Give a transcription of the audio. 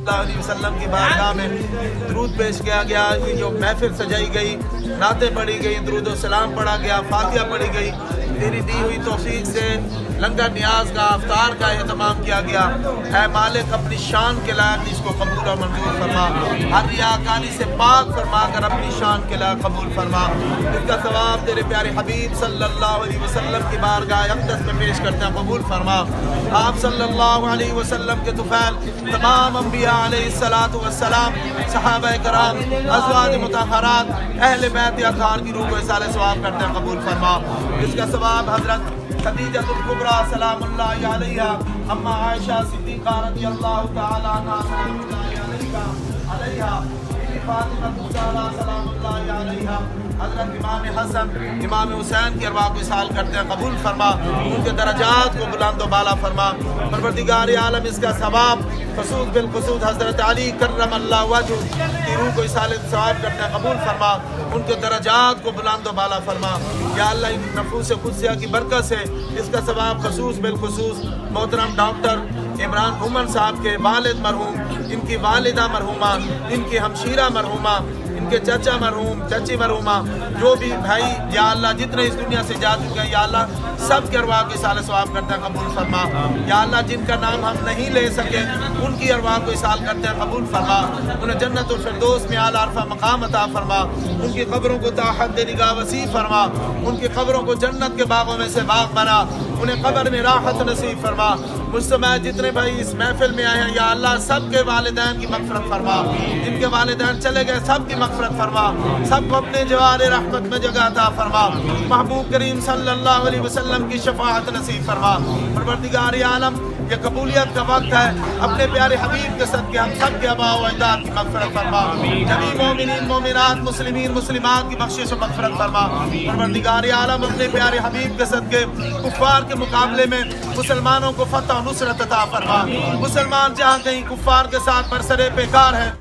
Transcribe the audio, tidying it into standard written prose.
सल्लल्लाहु अलैहि वसल्लम की बारगाह में दरूद पेश किया गया, ये जो महफिल सजाई गई, नातें पढ़ी गई, दरूद व सलाम पढ़ा गया, फातिहा पढ़ी गई, तेरी दी हुई तौफीक से लंगर न्याज का अफ्तार का एहतमाम किया गया। ऐ मालिक अपनी शान के लायक इसको कबूल और मंजूर फरमा, हर रियाकारी से पाक फरमा कर अपनी शान के लायक कबूल फरमा। इसका सवाब तेरे प्यारे हबीब सल्लल्लाहु अलैहि वसल्लम की बारगाह अक़दस में पेश करते हैं, कबूल फरमा। आप सल्लल्लाहु अलैहि वसल्लम के तुफ़ैल तमाम अंबिया अलैहिस्सलातु वस्सलाम, सहाबा कराम, अज़वाज मुतहहरात, अहले बैत अतहार की रूह को इसाले सवाब करते हैं, कबूल फरमा। इसका सवाब हज़रत खदीजतुल कुबरा सलामुल्लाहि अलैहा, अम्मा आयशा सिद्दीक़ा रज़ियल्लाहु तआला अन्हा सलामुल्लाहि अलैहा, फातिमा ज़हरा सलामुल्लाहि अलैहा, हज़रत इमाम हसन, इमाम हुसैन की अरवाह को इसाल करते हैं, कबूल फरमा। उनके दरजात को बुलंद व बाला फरमा। परवरदिगार आलम इसका सवाब खसूस बिलखसूस हज़रत अली कर्रमल्लाहु वजहू की रूह को इसाले सवाब करते हैं, कबूल फरमा। उनके दरजात को बुलंद व बाला फरमा। या अल्लाह इन नफूस कुद्सिया की बरकत से इसका सवाब खसूस बिलखसूस मोहतरम डॉक्टर इमरान घुमन साहब के वालिद मरहूम, इनकी वालिदा मरहूमा, इनकी हमशीरा मरहूमा, इनके चाचा मरहूम, चाची मरहूमा, जो भी भाई या अल्लाह जितने इस दुनिया से जा चुके हैं, या अल्लाह सब के अरवाह के इसाले सवाब करते हैं, कबूल फरमा। या अल्लाह जिनका नाम हम नहीं ले सके उनकी अरवाह को इसाल करते हैं, कबूल फरमा। उन्हें जन्नतुल फिरदौस में आला अरफा मकाम अता फरमा। उनकी कब्रों को ताहत निगाह वसी फरमा। उनकी कब्रों को जन्नत के बागों में से बाग बना। उन्हें कब्र में राहत नसीब फरमा। मुझसे मैं जितने भाई इस महफिल में आए हैं, या अल्लाह सब के वालिदैन की मग़फ़िरत फरमा। जिनके वालिदैन चले गए सब की मग़फ़िरत फरमा। सबको अपने जवारे रहमत में जगह अता फरमा। महबूब करीम सल्लल्लाहु अलैहि वसल्लम की शफ़ाअत नसीब फरमा। परवरदिगार आलम ये कबूलियत का वक्त है, अपने प्यारे हबीब के सदके हम सब के आबा व अजदाद की मग़फ़िरत फरमा। जमी मोमिनीन मोमिनात मुस्लिमीन मुस्लिमात की बख्शिश व मग़फ़िरत फरमा। परवरदिगार आलम अपने प्यारे हबीब के सदके कुफ़ार के मुकाबले में मुसलमानों को फ़तह व नुसरत अता फरमा। मुसलमान जहाँ कहीं कुफ़ार के साथ बरसरे पेकार हैं,